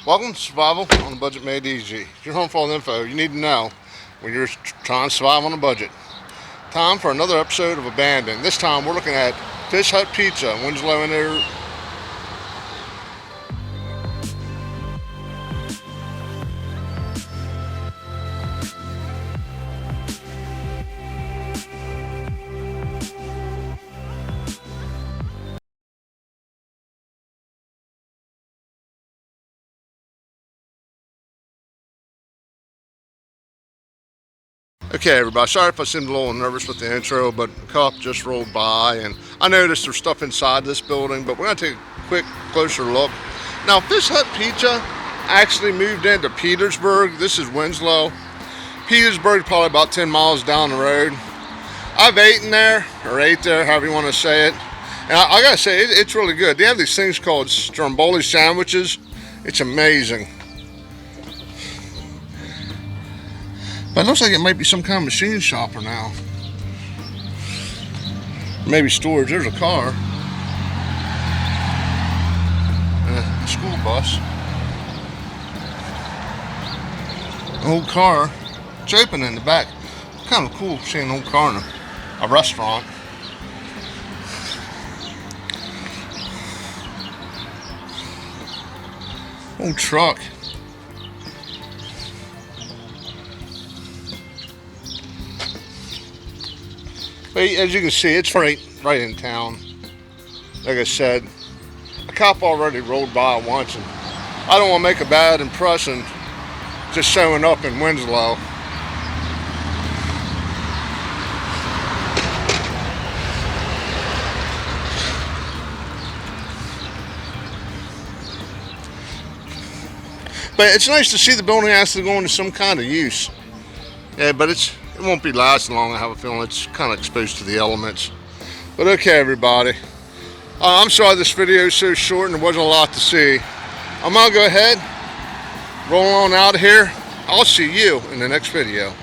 Welcome to Survival on a Budget Made Easy. If you're home for all the info you need to know when you're trying to survive on a budget. Time for another episode of Abandoned. This time we're looking at Fish Hut Pizza in Winslow, Indiana. Okay, everybody, sorry if I seemed a little nervous with the intro, but a cop just rolled by and I noticed there's stuff inside this building, but we're going to take a quick, closer look. Now, Fish Hut Pizza actually moved into Petersburg. This is Winslow. Petersburg, probably about 10 miles down the road. I've eaten there, or ate there, however you want to say it. And I gotta say, it's really good. They have these things called Stromboli sandwiches. It's amazing. But it looks like it might be some kind of machine shopper now. Maybe storage. There's a car. And a school bus. An old car. It's open in the back. Kind of cool seeing an old car in a restaurant. Old truck. But as you can see, it's right in town. Like I said, a cop already rolled by once, and I don't want to make a bad impression just showing up in Winslow. But it's nice to see the building actually going to some kind of use. Yeah, but it won't be lasting long. I have a feeling it's kind of exposed to the elements. But okay, everybody. I'm sorry this video is so short and there wasn't a lot to see. I'm gonna go ahead, roll on out of here. I'll see you in the next video.